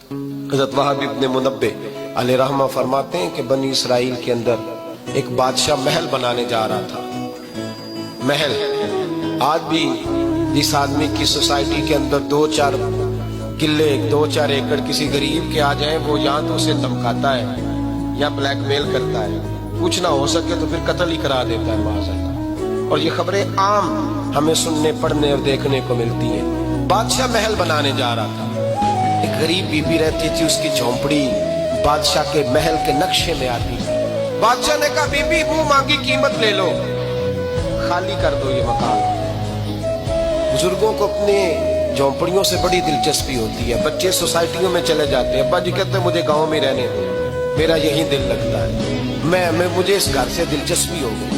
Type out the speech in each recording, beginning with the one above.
हज़रत वहाब इब्न मुनब्बे अलैहि रहमा फरमाते हैं कि बनी इसराइल के अंदर एक बादशाह महल बनाने जा रहा था। महल आज भी जिस आदमी की सोसाइटी के अंदर 2-4 किले 2-4 एकड़ किसी गरीब के आ जाए, वो या तो उसे धमकाता है या ब्लैकमेल करता है, कुछ ना हो सके तो फिर कत्ल ही करा देता है माज़अल्लाह। और ये खबरें आम हमें सुनने पढ़ने और देखने को मिलती हैं। बादशाह महल बनाने जा रहा था, एक गरीब बीबी रहती थी, उसकी झोंपड़ी बादशाह के महल के नक्शे में आती। बादशाह ने कहा बीबी मुंह मांगी कीमत ले लो, खाली कर दो ये मकान। बुजुर्गों को अपने झोंपड़ियों से बड़ी दिलचस्पी होती है। बच्चे सोसाइटियों में चले जाते हैं, अब्बा जी कहते हैं मुझे गांव में रहने दो, मेरा यही दिल लगता है, मुझे इस घर से दिलचस्पी हो गई।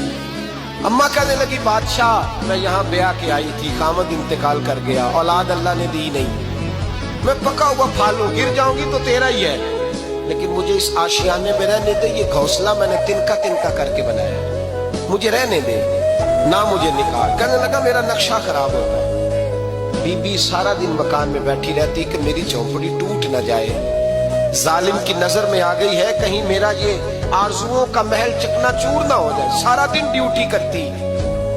अम्मा कहने लगी बादशाह मैं यहाँ ब्याह के आई थी, खामद इंतकाल कर गया, औलाद अल्लाह ने दी नहीं, मैं पका हुआ फाल हूं, गिर जाऊंगी तो तेरा ही है, लेकिन मुझे इस आशियाने में रहने दे, ये घोंसला मैंने तिनका तिनका करके बनाया, मुझे रहने दे, ना मुझे निकाल। कहने लगा मेरा नक्शा खराब होता है। बीबी सारा दिन मकान में बैठी रहती कि मेरी झोंपड़ी टूट न जाए, जालिम की नजर में आ गई है, कहीं मेरा ये आरजुओं का महल चकनाचूर ना हो जाए, सारा दिन ड्यूटी करती।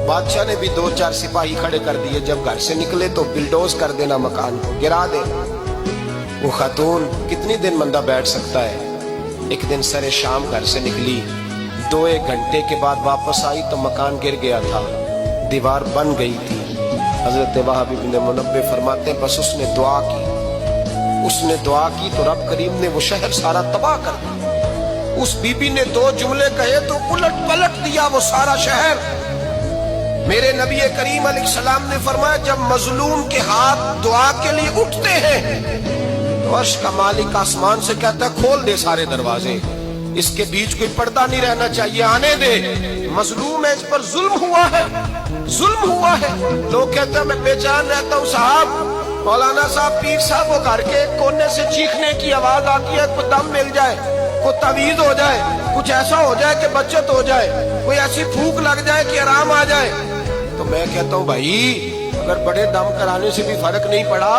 बादशाह ने भी 2-4 सिपाही खड़े कर दिए, जब घर से निकले तो बिल्डोज कर देना, मकान को गिरा देना। वो खातून कितनी दिन बंदा बैठ सकता है। एक दिन सरे शाम घर से निकली, 2-1 घंटे के बाद वापस आई तो मकान गिर गया था, दीवार बन गई थी। हजरत वहाब इब्न मुनब्बे फरमाते हैं बस उसने दुआ की तो रब करीम ने वो शहर सारा तबाह कर दिया। उस बीबी ने 2 जुमले कहे तो उलट पलट दिया वो सारा शहर। मेरे नबी करीम अलैहिस्सलाम ने फरमाया जब मजलूम के हाथ दुआ के लिए उठते हैं तो अर्श का मालिक आसमान से कहता है खोल दे सारे दरवाजे, इसके बीच कोई पर्दा नहीं रहना चाहिए, आने दे, मजलूम है, इस पर जुल्म हुआ है। लोग कहते हैं मैं बेचैन रहता हूँ साहब, मौलाना साहब पीर साहब वो घर के कोने से चीखने की आवाज आती है, कोई दम मिल जाए, कोई तवीज हो जाए, कुछ ऐसा हो जाए कि बचत हो जाए, कोई ऐसी फूंक लग जाए कि आराम आ जाए। तो मैं कहता हूँ भाई अगर बड़े दम कराने से भी फर्क नहीं पड़ा,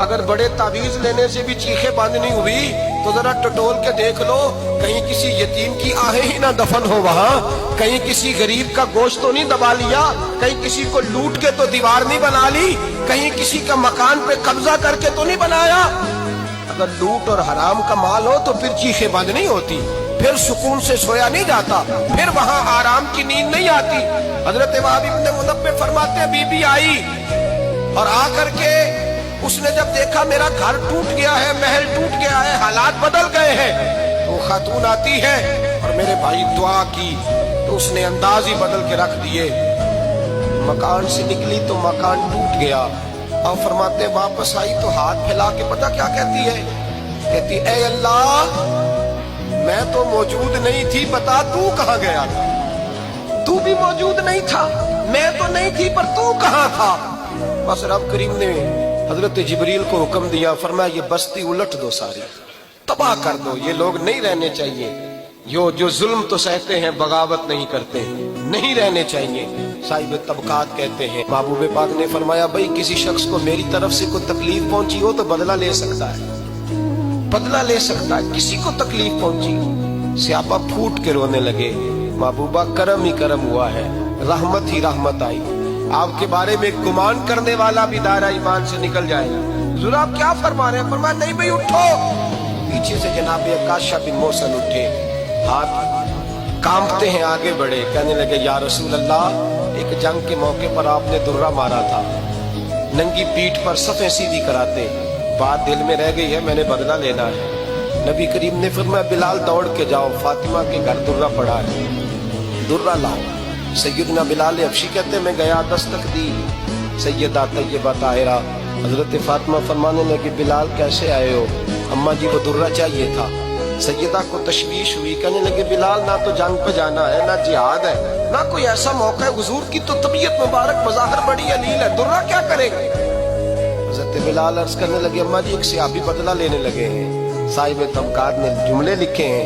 अगर बड़े तावीज लेने से भी चीखें बंद नहीं हुई, तो जरा टटोल के देख लो, कहीं किसी यतीम की आहें ही ना दफन हो वहां, कहीं किसी गरीब का गोश्त तो नहीं दबा लिया, कहीं किसी को लूट के तो दीवार नहीं बना ली, कहीं किसी का मकान पे कब्जा करके तो नहीं बनाया। अगर लूट और हराम का माल हो तो फिर चीखें बंद नहीं होती, फिर सुकून से सोया नहीं जाता, फिर वहां आराम की नींद नहीं आती। हजरत वहाब इब्न मुनब्बे फरमाते हैं बीबी आई और आकर के उसने जब देखा मेरा घर टूट गया है, महल टूट गया है, हालात बदल गए हैं, वो खातून आती है और मेरे भाई दुआ की तो उसने अंदाज ही बदल के रख दिए। मकान से निकली तो मकान टूट गया और फरमाते वापस आई तो हाथ फैला के पता क्या कहती है, कहती ऐ अल्लाह मैं तो मौजूद नहीं थी, बता तू कहाँ गया था, तू भी मौजूद नहीं था, मैं तो नहीं थी पर तू कहाँ था। बस रब करीम ने हजरत जिब्रील को हुक्म दिया, फरमाया ये बस्ती उलट दो, सारी तबाह कर दो, ये लोग नहीं रहने चाहिए, जो जुल्म तो सहते हैं बगावत नहीं करते, नहीं रहने चाहिए। साहिब तबकात कहते हैं महबूब पाक ने फरमाया भाई किसी शख्स को मेरी तरफ से कोई तकलीफ पहुंची हो तो बदला ले सकता है, बदला ले सकता है। किसी को तकलीफ पहुंची, स्यापा फूट के रोने लगे, महबूबा करम ही करम हुआ है, रहमत ही रहमत आई, आपके बारे में गुमान करने वाला भी दायरा ईमान से निकल जाएगा। हुजूर आप क्या फरमा रहे हैं? फरमाया नहीं भाई उठो। पीछे से जनाब काशा बिन मोहसन उठे, हाथ कांपते हैं, आगे बढ़े, कहने लगे या रसूल अल्लाह एक जंग के मौके पर आपने दुर्रा मारा था, नंगी पीठ पर सफ़ें सीधी कराते, बात दिल में रह गई है, मैंने बदला लेना है। नबी करीम ने फरमाया बिलाल दौड़ के जाओ, फातिमा के घर दुर्रा पड़ा है, दुर्रा लाओ। सैयदना बिलाल हबशी कहते मैं गया, दस्तक दी, सैयदा तैयबा ताहिरा हजरत फातिमा फरमाने लगी बिलाल कैसे आए हो? अम्मा जी को दुर्रा चाहिए था। सैयदा को तशवीश हुई, कहने लगे बिलाल ना तो जंग पे जाना है, ना जिहाद है, ना कोई ऐसा मौका है, हुजूर की तो तबीयत मुबारक बज़ाहिर बड़ी अलील है, दुर्रा क्या करेंगे? हजरत बिलाल अर्ज करने लगे अम्मा जी एक सहाबी बदला लेने लगे हैं, साहिब तबकात ने जुमले लिखे हैं,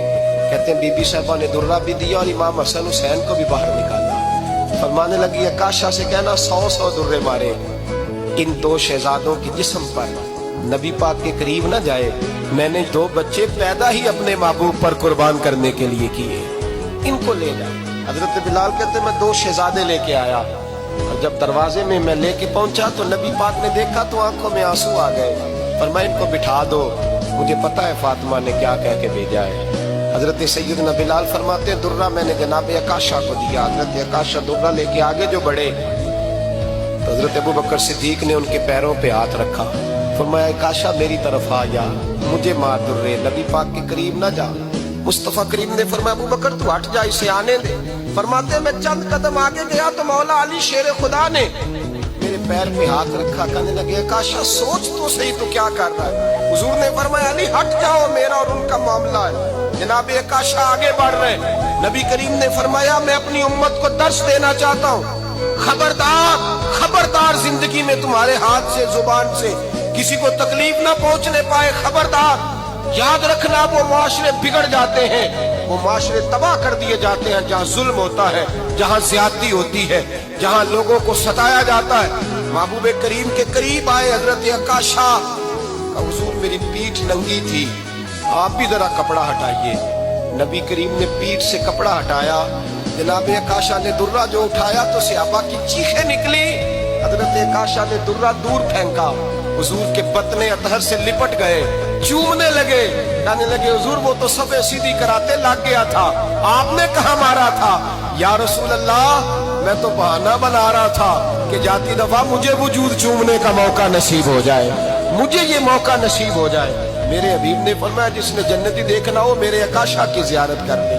कहते हैं बीबी साहबा ने दुर्रा भी दिया और इमाम हसन हुसैन को भी बाहर निकाला। फरमाने लगी काशा से कहना 100 दुर्रे मारे इन 2 शहजादों के जिस्म पर, नबी पाक के करीब ना जाए, میں نے 2 بچے پیدا ہی اپنے محبوب پر قربان کرنے کے لیے کیے، ان کو لے جا۔ حضرت بلال کہتے میں 2 شہزادے لے کے آیا، اور جب دروازے میں میں لے کے پہنچا تو نبی پاک نے دیکھا تو آنکھوں میں آنسو آ گئے۔ فرمایا ان کو بٹھا دو، مجھے پتا ہے فاطمہ نے کیا کہہ کے بھیجا ہے۔ حضرت سیدنا بلال فرماتے ہیں درہ میں نے جناب عکاشہ کو دیا۔ حضرت عکاشہ درہ لے کے آگے جو بڑھے تو حضرت ابوبکر صدیق نے ان کے پیروں پہ ہاتھ رکھا، فرمایا عکاشہ میری طرف آ جا، مجھے مار درے، نبی پاک کے قریب نہ جا۔ مصطفیٰ کریم نے فرمایا ابوبکر تو ہٹ جا، اسے آنے دے۔ فرماتے میں چند قدم آگے گیا تو مولا علی شیر خدا نے میرے پیر پہ ہاتھ رکھا، کہنے لگے عکاشہ سوچ تو صحیح تو کیا کر رہا ہے۔ حضور نے فرمایا علی ہٹ جاؤ، میرا اور ان کا معاملہ ہے۔ جناب عکاشہ آگے بڑھ رہے، نبی کریم نے فرمایا میں اپنی امت کو درس دینا چاہتا ہوں، خبردار خبردار زندگی میں تمہارے ہاتھ سے زبان سے کسی کو تکلیف نہ پہنچنے پائے، خبردار یاد رکھنا وہ معاشرے بگڑ جاتے ہیں، وہ معاشرے تباہ کر دیے جاتے ہیں جہاں ظلم ہوتا ہے، جہاں زیادتی ہوتی ہے، جہاں لوگوں کو ستایا جاتا ہے۔ محبوب کریم کے قریب آئے حضرت عکاشہ، حضور میری پیٹھ ننگی تھی، آپ بھی ذرا کپڑا ہٹائیے۔ نبی کریم نے پیٹھ سے کپڑا ہٹایا، جناب عکاشہ نے درہ جو اٹھایا تو صحابہ کی چیخیں نکلی۔ حضرت عکاشہ نے درہ دور پھینکا، حضور کے بطن اطہر سے لپٹ گئے، چومنے لگے، کہنے لگے حضور وہ تو صفے سیدھی کراتے لگ گیا تھا، آپ نے کہاں مارا تھا؟ یا رسول اللہ میں تو بہانہ بنا رہا تھا کہ جاتی دفعہ مجھے وجود چومنے کا موقع نصیب ہو جائے، مجھے یہ موقع نصیب ہو جائے۔ میرے حبیب نے فرمایا جس نے جنتی دیکھنا ہو میرے عکاشہ کی زیارت کر لے۔